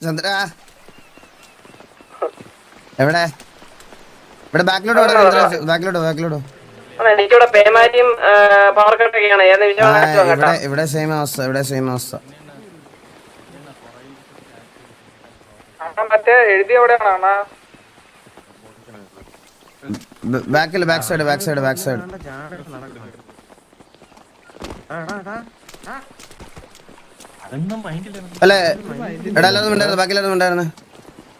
ചന്ദ്ര എവിടെ? ഇവിടെ ബാക്കിലോട്ട് ബാക്കിലോട്ടോ. ഇവിടെ സെയിം അവസ്ഥ. ബാക്ക് സൈഡ് അല്ലേ? എടാ എല്ലാവരും ഉണ്ടായിരുന്നു, ബാക്കിയെല്ലാവരും ഉണ്ടായിരുന്നു.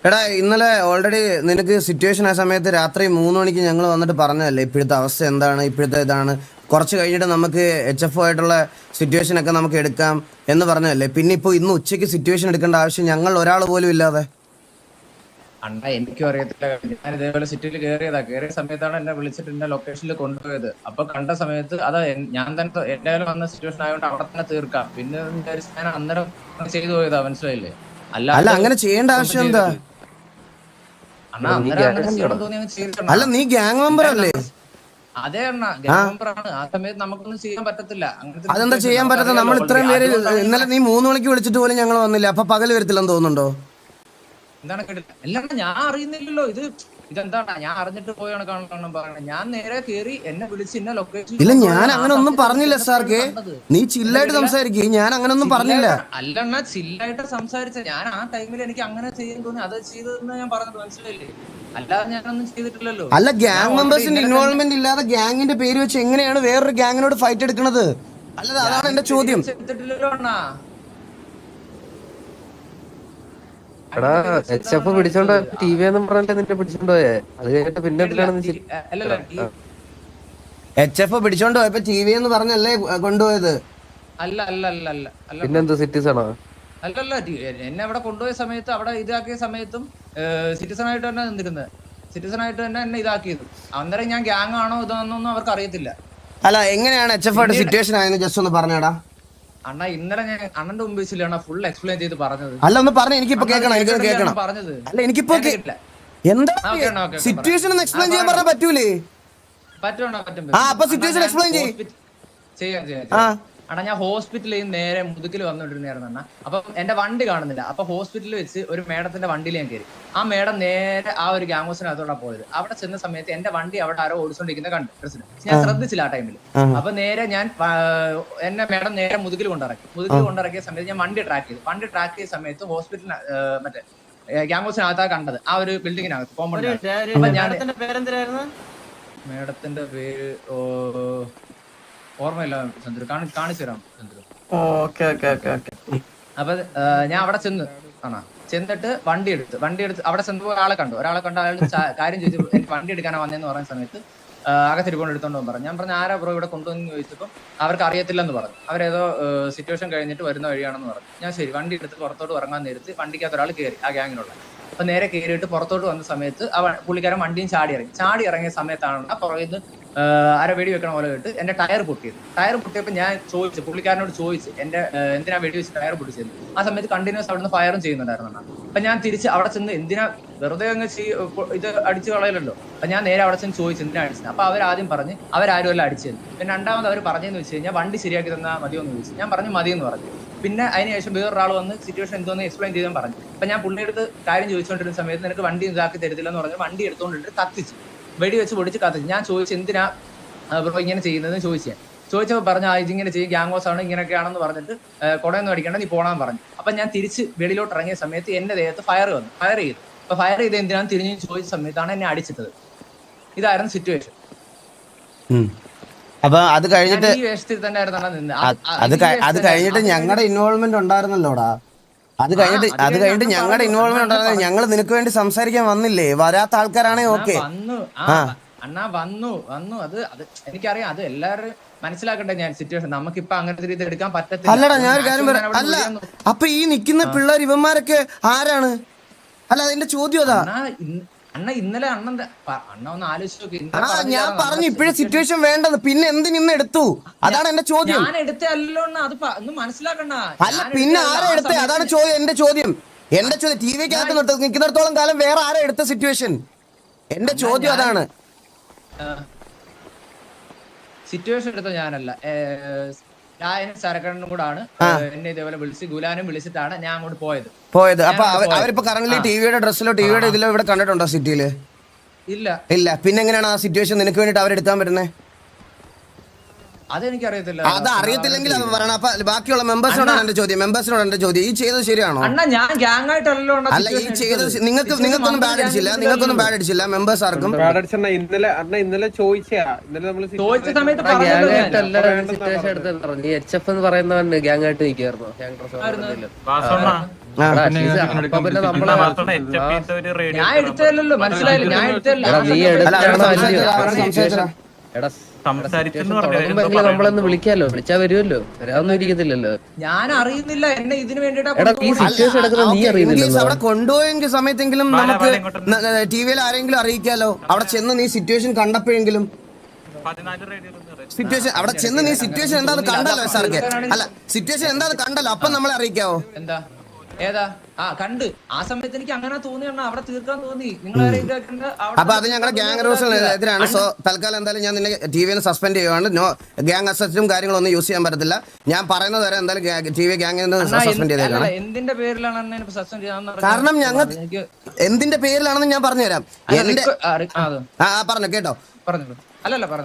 എടാ ഇന്നലെ ഓൾറെഡി നിനക്ക് സിറ്റുവേഷൻ ആ സമയത്ത് രാത്രി 3 മണിക്ക് ഞങ്ങൾ വന്നിട്ട് പറഞ്ഞതല്ലേ ഇപ്പോഴത്തെ അവസ്ഥ എന്താണ്, ഇപ്പോഴത്തെ ഇതാണ്, കുറച്ച് കഴിഞ്ഞിട്ട് നമുക്ക് HFO ആയിട്ടുള്ള സിറ്റുവേഷൻ ഒക്കെ നമുക്ക് എടുക്കാം എന്ന് പറഞ്ഞതല്ലേ. പിന്നെ ഇപ്പോൾ ഇന്ന് ഉച്ചയ്ക്ക് സിറ്റുവേഷൻ എടുക്കേണ്ട ആവശ്യം ഞങ്ങൾ ഒരാൾ പോലും ഇല്ലാതെ. അണ്ണാ എനിക്കും അറിയത്തില്ല. ഞാൻ ഇതേപോലെ സിറ്റിയിൽ കയറിയ സമയത്താണ് എന്നെ വിളിച്ചിട്ട് എന്നെ ലൊക്കേഷനിൽ കൊണ്ടുപോയത്. അപ്പൊ കണ്ട സമയത്ത് അത് ഞാൻ തന്നെ എന്തായാലും വന്ന സിറ്റുവേഷൻ ആയതുകൊണ്ട് അവിടെ തന്നെ തീർക്കാം. പിന്നെ ഞാൻ അന്നേരം ചെയ്തു പോയതാ, മനസ്സിലായില്ലേ? അല്ല അങ്ങനെ ചെയ്യേണ്ട ആവശ്യം എന്താ? അണ്ണാ അന്നേരം അങ്ങനെ ചെയ്യണം തോന്നി അങ്ങ് ചെയ്തിട്ടുണ്ട്. അല്ല നീ ഗ്യാങ് മെമ്പർ അല്ലേ? അതെ അണ്ണാ, ഗ്യാങ് മെമ്പറാണ്. ആ സമയത്ത് നമുക്കൊന്നും ചെയ്യാൻ പറ്റത്തില്ല. അതെന്താ ചെയ്യാൻ പറ്റത്തില്ല? നമ്മൾ ഇത്രയും പേര് ഇന്നലെ നീ 3 മണിക്ക് വിളിച്ചിട്ട് പോലും ഞങ്ങൾ വന്നില്ല. അപ്പൊ പകല് വരത്തില്ലെന്ന് തോന്നുന്നുണ്ടോ? എന്താണ് കേട്ടില്ല? അല്ലാണ്ട് ഞാൻ അറിയുന്നില്ലല്ലോ. ഇതെന്താണ് ഞാൻ അറിഞ്ഞിട്ട് പോയാണ് കാണണം പറയണത്. ഞാൻ നേരെ കേറി എന്നെ വിളിച്ച് ഇന്ന ലൊക്കേഷൻ. ഇല്ല ഞാൻ അങ്ങനെ ഒന്നും പറഞ്ഞില്ല സാർക്ക്. നീ ചില്ലായിട്ട് സംസാരിക്കേ. ഞാൻ അങ്ങനെ ഒന്നും പറഞ്ഞില്ല. അല്ലണ്ണ ചില്ലായിട്ട് സംസാരിച്ച ഞാൻ ആ ടൈമിൽ എനിക്ക് അങ്ങനെ ചെയ്യാൻ തോന്നി അത് ചെയ്തെന്ന് ഞാൻ പറഞ്ഞത്, മനസ്സിലായില്ലേ? അല്ലാതെ ഞാനൊന്നും ചെയ്തിട്ടില്ലല്ലോ. അല്ല ഗ്യാങ് മെമ്പേഴ്സിന്റെ ഇൻവോൾവ്മെന്റ് ഇല്ലാതെ ഗ്യാങ്ങിന്റെ പേര് വെച്ച് എങ്ങനെയാണ് വേറൊരു ഗ്യാങ്ങിനോട് ഫൈറ്റ് എടുക്കുന്നത്? അല്ലാതെ അതാണ് എന്റെ ചോദ്യം. എടുത്തിട്ടില്ലല്ലോ അണ്ണാ. HF പിടിച്ചോണ്ട് TV എന്നും പറഞ്ഞിട്ട് നിന്നെ പിടിച്ചോണ്ട് പോയേ. അത് കഴിഞ്ഞിട്ട് പിന്നെ HF പിടിച്ചോണ്ട് പോയപ്പോ TV എന്ന് പറഞ്ഞല്ലേ കൊണ്ടുപോയത്? അല്ല പിന്നെന്ത് സിറ്റിസൺ ആണോ? അല്ലല്ല, എന്നെ അവിടെ കൊണ്ടുപോയ സമയത്ത് അവിടെ ഇതാക്കിയ സമയത്തും സിറ്റിസൺ ആയിട്ട് തന്നെ നിന്നിരുന്നത്. സിറ്റിസൺ ആയിട്ട് തന്നെ എന്നെ ഇതാക്കിയത്. അന്നേരം ഞാൻ ഗ്യാങ് ആണോ ഇതാണെന്നൊന്നും അവർക്ക് അറിയത്തില്ല. അല്ല എങ്ങനെയാണ് HF ആയിട്ട് സിറ്റുവേഷൻ ആയെന്ന് ജസ്റ്റ് ഒന്ന് പറഞ്ഞേടാ. അണ്ണാ ഇന്നലെ ഞാൻ അണ്ണന്റെ മുമ്പ് വെച്ചില്ലാണ് ഫുൾ എക്സ്പ്ലെയിൻ ചെയ്ത് പറഞ്ഞത്. അല്ല ഒന്ന് പറഞ്ഞു, എനിക്കിപ്പോ കേൾക്കണം പറഞ്ഞത്. അല്ല എനിക്കിപ്പോ എന്താ സിറ്റുവേഷൻ ഒന്ന് എക്സ്പ്ലെയിൻ ചെയ്യാൻ പറഞ്ഞാൽ പറ്റൂലേ? പറ്റും. അപ്പൊ സിറ്റുവേഷൻ എക്സ്പ്ലെയിൻ ചെയ്യാം. അണ്ണാ ഞാൻ ഹോസ്പിറ്റലിൽ നേരെ മുതുകിൽ വന്നോണ്ടിരുന്നായിരുന്നു അണ്ണാ. അപ്പം എന്റെ വണ്ടി കാണുന്നില്ല. അപ്പൊ ഹോസ്പിറ്റലിൽ വെച്ച് ഒരു മേഡത്തിന്റെ വണ്ടിയിൽ ഞാൻ കയറി. ആ മേഡം നേരെ ആ ഒരു ഗ്യാങ് ഹൗസിനകത്തോടെ പോയത്. അവിടെ ചെന്ന സമയത്ത് എന്റെ വണ്ടി അവിടെ ആരോ ഓടിച്ചോണ്ടിരിക്കുന്ന കണ്ടു. ഞാൻ ശ്രദ്ധിച്ചില്ല ആ ടൈമിൽ. അപ്പൊ നേരെ ഞാൻ എന്നെ മേഡം നേരെ മുതുകിൽ കൊണ്ടിറക്കിയ സമയത്ത് ഞാൻ വണ്ടി ട്രാക്ക് ചെയ്ത സമയത്ത് ഹോസ്പിറ്റലിന് മറ്റേ ഗ്യാങ് ഹൗസിനകത്താ കണ്ടത്, ആ ഒരു ബിൽഡിങ്ങിനകത്ത് കോമ്പൗണ്ട്. മേഡത്തിന്റെ പേര് ഓർമ്മയില്ല ചന്ദ്രു, കാണിച്ചു തരാം ചന്ദ്രു. അപ്പൊ ഞാൻ അവിടെ ചെന്നിട്ട് വണ്ടി എടുത്ത് അവിടെ ചെന്നപ്പോ ഒരാളെ കണ്ടു. അയാൾ കാര്യം ചോദിച്ചു, എനിക്ക് വണ്ടി എടുക്കാനാ വന്നതെന്ന് പറയുന്ന സമയത്ത് അകത്തിരിക്കൊണ്ട് എടുത്തോണ്ട് പറഞ്ഞു. ഞാൻ പറഞ്ഞു ആരാ ബ്രോ ഇവിടെ കൊണ്ടുവന്ന് ചോദിച്ചപ്പോൾ അവർക്ക് അറിയത്തില്ലെന്ന് പറഞ്ഞു. അവരേതോ സിറ്റുവേഷൻ കഴിഞ്ഞിട്ട് വരുന്ന വഴിയാണെന്ന് പറഞ്ഞു. ഞാൻ ശരി വണ്ടി എടുത്ത് പുറത്തോട്ട് ഇറങ്ങാൻ നേരത്ത് വണ്ടിക്കകത്ത് ഒരാൾ കയറി, ആ ഗ്യാങ്ങിനുള്ള. അപ്പൊ നേരെ കയറിയിട്ട് പുറത്തോട്ട് വന്ന സമയത്ത് പുള്ളിക്കാരൻ വണ്ടിയും ചാടി ഇറങ്ങിയ സമയത്താണ് ആ പുറകിൽ അര വെടി വെക്കണ പോലെ കേട്ട് എന്റെ ടയർ പൊട്ടിയപ്പോൾ ഞാൻ പുള്ളിക്കാരനോട് ചോദിച്ചു എന്തിനാ വെടി വെച്ച് ടയർ പൊട്ടിച്ചത്. ആ സമയത്ത് കണ്ടിന്യൂസ് അവിടുന്ന് ഫയറും ചെയ്യുന്നുണ്ടായിരുന്നു. അപ്പൊ ഞാൻ തിരിച്ച് അവിടെ ചെന്ന് എന്തിനാ വെറുതെ അങ്ങ് ഇത് അടിച്ചു കളയലല്ലോ. അപ്പൊ ഞാൻ നേരെ അവിടെ ചെന്ന് ചോദിച്ചു എന്തിനാ അടിച്ചത്. അപ്പൊ അവരാദ്യം പറഞ്ഞ് അവരാരും അല്ല അടിച്ചത്. പിന്നെ രണ്ടാമത് അവർ പറഞ്ഞതെന്ന് വെച്ച് കഴിഞ്ഞാൽ വണ്ടി ശരിയാക്കി തന്നാൽ മതിയോ എന്ന് ചോദിച്ചു. ഞാൻ പറഞ്ഞു മതിയെന്ന് പറഞ്ഞു. പിന്നെ അതിനുശേഷം വേറൊരാൾ വന്ന് സിറ്റുവേഷൻ എന്തോന്ന് എക്സ്പ്ലെയിൻ ചെയ്താൽ പറഞ്ഞു. അപ്പൊ ഞാൻ പുള്ളിയെടുത്ത് കാര്യം ചോദിച്ചുകൊണ്ടിരുന്ന സമയത്ത് നിനക്ക് വണ്ടി ഇതാക്കി തരത്തില്ലെന്ന് പറഞ്ഞ് വണ്ടി എടുത്തുകൊണ്ടിട്ട് കത്തിച്ചു, വെടി വെച്ച് പൊടിച്ച് കത്തിച്ചു. ഞാൻ ചോദിച്ചു എന്തിനാ ബ്രോ ഇങ്ങനെ ചെയ്യുന്നതെന്ന് ചോദിച്ചപ്പോൾ പറഞ്ഞ ഇതിങ്ങനെ ചെയ്യും, ഗ്യാങ് ഹൗസ് ആണ് ഇങ്ങനെയൊക്കെയാണെന്ന് പറഞ്ഞിട്ട് കുടയൊന്നും അടിക്കേണ്ട നീ പോകണമെന്ന് പറഞ്ഞു. അപ്പൊ ഞാൻ തിരിച്ച് വെളിയിലോട്ട് ഇറങ്ങിയ സമയത്ത് എന്റെ ദേഹത്ത് ഫയർ ചെയ്തു. അപ്പൊ ഫയർ ചെയ്ത് എന്തിനാണ് തിരിഞ്ഞ് ചോദിച്ച സമയത്താണ് എന്നെ അടിച്ചിട്ടത്. ഇതായിരുന്നു സിറ്റുവേഷൻ. അപ്പൊ അത് കഴിഞ്ഞിട്ട് അത് കഴിഞ്ഞിട്ട് ഞങ്ങളുടെ ഇൻവോൾവ്മെന്റ് ഉണ്ടായിരുന്നല്ലോടാ. അത് കഴിഞ്ഞിട്ട് ഞങ്ങളുടെ ഇൻവോൾവ്മെന്റ് ഉണ്ടായിരുന്നു. ഞങ്ങൾ നിനക്ക് വേണ്ടി സംസാരിക്കാൻ വന്നില്ലേ? വരാത്ത ആൾക്കാരാണേ ഓക്കെ. അണ്ണാ വന്നു അത് എനിക്കറിയാം. അത് എല്ലാവരും മനസ്സിലാക്കട്ടെ. ഞാൻ സിറ്റുവേഷൻ നമുക്കിപ്പൊ അങ്ങനത്തെ രീതി എടുക്കാൻ പറ്റത്തില്ല. അല്ലടാ ഞാൻ ഒരു കാര്യം പറയാം. അല്ല അപ്പൊ ഈ നിക്കുന്ന പിള്ളേർ ഇവന്മാരൊക്കെ ആരാണ്? അല്ല അതിന്റെ ചോദ്യം അതാ. അണ്ണ ഇന്നലെ അണ്ണ ഒന്ന് ആലോചിച്ച് നോക്കി. ഞാൻ പറഞ്ഞു ഇപ്പോഴേ സിറ്റുവേഷൻ വേണ്ടത്, പിന്നെ എന്തിനിന്ന് എടുത്തു? അതാണ് എന്റെ ചോദ്യം. ഞാൻ എടുത്തല്ലോ അത് ഒന്ന് മനസ്സിലാക്കണ്ട. അല്ല പിന്നെ ആരാ എടുത്തേ? അതാണ് ചോദ്യം. എന്റെ ചോദ്യം ടി വിക്കകത്ത് നിൽക്കുന്നിടത്തോളം കാലം വേറെ ആരാ എടുത്ത സിറ്റുവേഷൻ? എന്റെ ചോദ്യം അതാണ്. സിറ്റുവേഷൻ എടുത്ത ഞാനല്ല. ലായനും സരക്കണ്ണനും കൂടാണ് എന്നെ ഇതേപോലെ വിളിച്ച് ഗുലാനും വിളിച്ചിട്ടാണ് ഞാൻ അങ്ങോട്ട് പോയത്. അപ്പൊ അവരിപ്പോ കറന്റ് ടിവിയുടെ ഡ്രസ്സിലോ ടിവിയുടെ ഇതിലോ ഇവിടെ കണ്ടിട്ടുണ്ടോ സിറ്റിയില്? ഇല്ല. പിന്നെ എങ്ങനെയാണ് ആ സിറ്റുവേഷൻ നിനക്ക് വേണ്ടിട്ട് അവരെടുക്കാൻ പറ്റുന്നത്? അതെനിക്കറിയത്തില്ല. അത് അറിയത്തില്ലെങ്കിൽ അത് പറയണം. അപ്പൊ ബാക്കിയുള്ള മെമ്പേഴ്സിനോടാണ് എന്റെ ചോദ്യം. ഈ ചെയ്തത് ശരിയാണോ? അണ്ണാ ഞാൻ ഗ്യാങ് ആയിട്ടല്ലോ. അല്ല, ഈ ചെയ്തത് നിങ്ങൾക്കൊന്നും ബാഡ് അടിച്ചില്ല മെമ്പേഴ്സ് ആർക്കും. ഇന്നലെ ചോദിച്ച സമയത്ത് സിറ്റുവേഷൻ എടുത്തെന്ന് പറഞ്ഞു. ഈ HF എന്ന് പറയുന്നവൻ ഗ്യാങ് ആയിട്ട് നിൽക്കായിരുന്നു. ഞാൻ എടുത്തല്ലോ, മനസ്സിലായില്ല. ഞാൻ നമ്മളൊന്ന് വിളിക്കാലോ, വിളിച്ചാ വരുമല്ലോ, വരാതൊന്നും ഇരിക്കത്തില്ലല്ലോ. ഞാൻ അറിയുന്നില്ല എന്നെ ഇതിനു വേണ്ടിട്ട് അവിടെ കൊണ്ടുപോയെങ്കിൽ സമയത്തെങ്കിലും നമുക്ക് ടിവിയിൽ ആരെങ്കിലും അറിയിക്കാലോ. അവിടെ ചെന്ന് നീ സിറ്റുവേഷൻ കണ്ടപ്പോഴെങ്കിലും അവിടെ ചെന്ന് നീ സിറ്റുവേഷൻ എന്താ കണ്ടല്ലോ സാർക്ക്. അല്ല, സിറ്റുവേഷൻ എന്താ കണ്ടല്ലോ, അപ്പൊ നമ്മളെ അറിയിക്കാവോ? എന്താ ഏതാ കണ്ട് ആ സമയത്ത് എനിക്ക് അങ്ങനെ തോന്നിയാണ്, അവിടെ തീർക്കാൻ തോന്നി. നിങ്ങൾ അപ്പൊ അത് ഞങ്ങളുടെ ഗ്യാങ് റൂൾസിന് എതിരാണ്. സോ തൽക്കാലം എന്തായാലും ഞാൻ നിന്നെ ടിവിയിൽ സസ്പെൻഡ് ചെയ്യുവാണ്. നോ ഗ്യാങ് അസറ്റും കാര്യങ്ങളൊന്നും യൂസ് ചെയ്യാൻ പറ്റത്തില്ല. ഞാൻ പറയുന്നത് വരെ എന്തായാലും ടി വി ഗ്യാങ്ങിൽ നിന്ന് സസ്പെൻഡ് ചെയ്തേക്കാണ്. എന്തിന്റെ പേരിലാണ് സസ്പെൻഡ് ചെയ്യാൻ? കാരണം ഞങ്ങൾ എന്തിന്റെ പേരിലാണെന്ന് ഞാൻ പറഞ്ഞുതരാം. പറഞ്ഞു കേട്ടോ.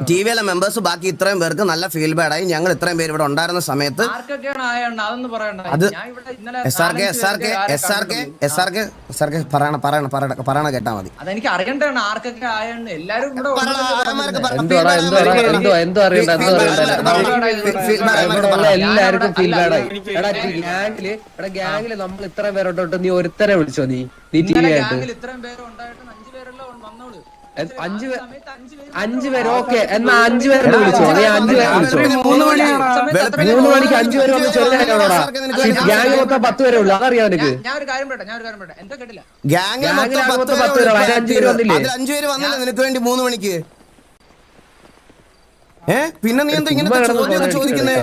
ടിവിയിലെ മെമ്പേഴ്സ് ബാക്കി ഇത്രയും പേർക്ക് നല്ല ഫീൽബാഡ് ആയി. ഞങ്ങൾ ഇത്രയും പേര് ഇവിടെ ഉണ്ടായിരുന്ന സമയത്ത് പറയണ കേട്ടാ മതി. എല്ലാവർക്കും ഫീൽബാഡ് ആയി. ഗ്യാങ്ങില് നമ്മൾ ഇത്രയും പേരോട്ട് നീ ഒരുത്തരെ വിളിച്ചോ? നീ ടിവി ആയിട്ട് 5 പേര് ഓക്കെ എന്നാ 5 പേരെ വിളിച്ചോ? നീ 5 പേരെ വിളിച്ചോ? 3 മണിക്ക് 5 പേര് വന്ന് ചെറുതാണോടാ? ഗ്യാങ് മൊത്തം 10 പേരേ ഉള്ളൂ, അതറിയാം എനിക്ക്. ഗ്യാങ് മൊത്തം 10 പേര്, 5 പേര് വന്നില്ല നിനക്ക് വേണ്ടി 3 മണിക്ക്. പിന്നെ നീ എന്താ ഇങ്ങനെ ചോദിക്കുന്നേ?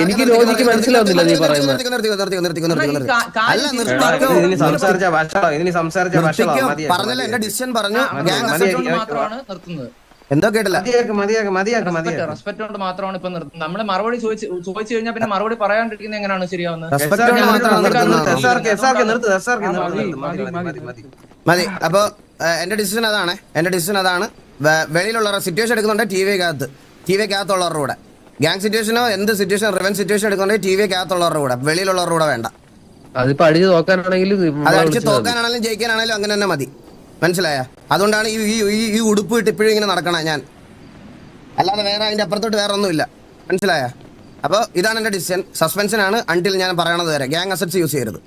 എനിക്ക് ലോജിക്ക് മനസ്സിലാവുന്നില്ല നീ പറയുന്നത്. പറഞ്ഞല്ലോ, എന്റെ ഡിസിഷൻ പറഞ്ഞു. എന്തോ കേട്ടില്ല. റെസ്പെക്ട് കൊണ്ട് മാത്രമാണ് ഇപ്പൊ നിർത്തുന്നത്. നമ്മള് മറുപടി ചോദിച്ചു കഴിഞ്ഞാൽ പിന്നെ മറുപടി പറയാണ്ടിരിക്കുന്നത് എങ്ങനെയാണ് ശരിയാവുന്നത്? മതി. അപ്പൊ എന്റെ ഡിസിഷൻ അതാണ്. വെളിയിലുള്ളവരുടെ സിറ്റുവേഷൻ എടുക്കുന്നുണ്ട് ടി വിക്കകത്തുള്ളവരുടെ കൂടെ. ഗ്യാങ് സിറ്റുവേഷനോ എന്ത് സിറ്റുവേഷൻ റിവൻ സിറ്റുവേഷൻ എടുക്കുന്നുണ്ട് ടി വിക്കകത്തുള്ളവരുടെ കൂടെ, വെളിയിലുള്ളവരുടെ കൂടെ വേണ്ട. അതിപ്പോ അടിച്ചു നോക്കാനാണെങ്കിലും അത് അടിച്ച് തോക്കാനാണെങ്കിലും ജയിക്കാനാണെങ്കിലും അങ്ങനെ തന്നെ മതി. മനസ്സിലായ? അതുകൊണ്ടാണ് ഈ ഉടുപ്പ് ഇട്ട് ഇപ്പോഴും ഇങ്ങനെ നടക്കണേ ഞാൻ. അല്ലാതെ വേറെ അതിന്റെ അപ്പുറത്തോട്ട് വേറെ ഒന്നുമില്ല. മനസ്സിലായ? അപ്പോൾ ഇതാണ് എന്റെ ഡിസിഷൻ. സസ്പെൻഷനാണ് അൺടിൽ ഞാൻ പറയണത് വരെ. ഗ്യാങ് അസറ്റ്സ് യൂസ് ചെയ്യരുത്.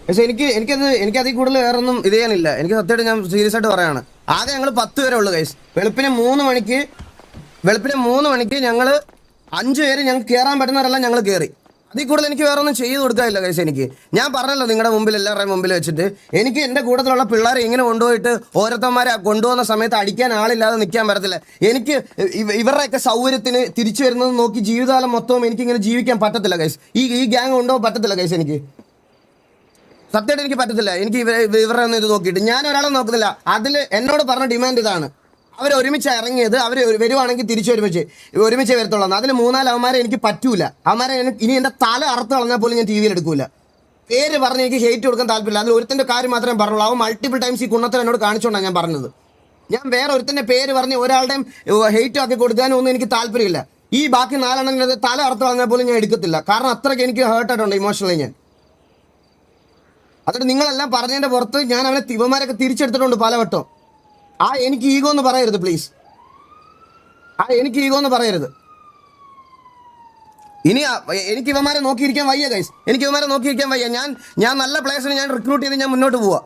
പക്ഷെ എനിക്ക് അതിൽ കൂടുതൽ വേറെ ഒന്നും ഇത് ചെയ്യാനില്ല. എനിക്ക് സത്യമായിട്ട് ഞാൻ സീരിയസ് ആയിട്ട് പറയാണ്. ആകെ ഞങ്ങൾ 10 പേരെ ഉള്ളു ഗൈസ്. വെളുപ്പിന് 3 മണിക്ക് ഞങ്ങൾ 5 പേര് ഞങ്ങൾക്ക് കയറാൻ പറ്റുന്നവരെല്ലാം ഞങ്ങൾ കയറി. അതിൽ കൂടുതൽ എനിക്ക് വേറെ ഒന്നും ചെയ്ത് കൊടുക്കാനില്ല ഗൈസ്. എനിക്ക് ഞാൻ പറഞ്ഞല്ലോ നിങ്ങളുടെ മുമ്പിൽ, എല്ലാവരുടെയും മുമ്പിൽ വെച്ചിട്ട് എനിക്ക് എൻ്റെ കൂട്ടത്തിലുള്ള പിള്ളേരെ ഇങ്ങനെ കൊണ്ടുപോയിട്ട് ഓരോരുത്തന്മാരെ കൊണ്ടുപോകുന്ന സമയത്ത് അടിക്കാൻ ആളില്ലാതെ നിൽക്കാൻ പറ്റത്തില്ല. എനിക്ക് ഇവരുടെയൊക്കെ സൗകര്യത്തിന് തിരിച്ചു വരുന്നത് നോക്കി ജീവിതകാലം മൊത്തവും എനിക്കിങ്ങനെ ജീവിക്കാൻ പറ്റത്തില്ല ഗൈസ്. ഈ ഗ്യാങ് കൊണ്ടുപോകാൻ പറ്റത്തില്ല ഗൈസ്. എനിക്ക് സത്യമായിട്ട് എനിക്ക് പറ്റത്തില്ല. എനിക്ക് ഇവരുടെ ഒന്നും ഇത് നോക്കിയിട്ട് ഞാൻ ഒരാളെ നോക്കുന്നില്ല. അതിൽ എന്നോട് പറഞ്ഞ ഡിമാൻഡ് ഇതാണ്. അവർ ഒരുമിച്ച് ഇറങ്ങിയത്, അവർ വരുവാണെങ്കിൽ തിരിച്ചു ഒരുമിച്ച് വരത്തുള്ളൂ. അതിൽ 3-4 അവന്മാരെ എനിക്ക് പറ്റൂല. അവന്മാരെ ഇനി എൻ്റെ തല അറുത്ത് കളഞ്ഞാൽ പോലും ഞാൻ ടി വിയിൽ എടുക്കൂല. പേര് പറഞ്ഞ് എനിക്ക് ഹെയ്റ്റ് കൊടുക്കാൻ താല്പര്യമില്ല. അതിൽ ഒരുത്തൻ്റെ കാര്യം മാത്രമേ പറഞ്ഞുള്ളൂ. അവൻ മൾട്ടിപ്പിൾ ടൈംസ് ഈ കുണ്ണത്തിൽ എന്നോട് കാണിച്ചുകൊണ്ടാണ് ഞാൻ പറഞ്ഞത്. ഞാൻ വേറെ ഒരുത്തൻ്റെ പേര് പറഞ്ഞ് ഒരാളുടെയും ഹെയ്റ്റ് ആക്കി കൊടുക്കാനൊന്നും എനിക്ക് താല്പര്യമില്ല. ഈ ബാക്കി 4 എണ്ണം തല അറുത്ത് കളഞ്ഞാൽ പോലും ഞാൻ എടുക്കത്തില്ല. കാരണം അത്രയ്ക്ക് എനിക്ക് ഹേർട്ടായിട്ടുണ്ട് ഇമോഷണലി ഞാൻ. അതിട്ട് നിങ്ങളെല്ലാം പറഞ്ഞതിൻ്റെ പുറത്ത് ഞാൻ അവനെ ഇവന്മാരൊക്കെ തിരിച്ചെടുത്തിട്ടുണ്ട് പലവട്ടം. എനിക്ക് ഈഗോ എന്ന് പറയരുത് പ്ലീസ്. എനിക്ക് ഈഗോ എന്ന് പറയരുത്. ഇനി എനിക്ക് ഇവന്മാരെ നോക്കിയിരിക്കാൻ വയ്യ ഗൈസ്. എനിക്ക് ഇവന്മാരെ നോക്കിയിരിക്കാൻ വയ്യ. ഞാൻ നല്ല പ്ലേയേഴ്സിനെ ഞാൻ റിക്രൂട്ട് ചെയ്ത് ഞാൻ മുന്നോട്ട് പോവാ.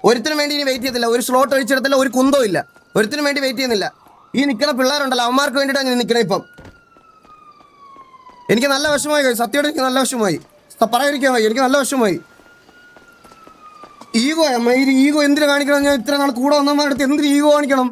ഒരുത്തിനും വേണ്ടി ഇനി വെയിറ്റ് ചെയ്തില്ല. ഒരു സ്ലോട്ട് ഒഴിച്ചെടുത്തില്ല, ഒരു കുന്തോ ഇല്ല. ഒരുത്തിനും വേണ്ടി വെയിറ്റ് ചെയ്യുന്നില്ല. ഈ നിൽക്കുന്ന പിള്ളേരുണ്ടല്ലോ, അവന്മാർക്ക് വേണ്ടിയിട്ടാണ് ഞാൻ നിൽക്കണേ. ഇപ്പം എനിക്ക് നല്ല വിഷമമായി ഗൈസ്. സത്യമായിട്ട് എനിക്ക് നല്ല വിഷമമായി. പറയാതിരിക്കാൻ വയ്യ. എനിക്ക് നല്ല വിഷമമായി. ഈഗോ എന്തിനു കാണിക്കണം? ഞാൻ ഇത്ര നാൾ കൂടെ വന്നവരുടെ അടുത്ത് എന്തിനു ഈഗോ കാണിക്കണം?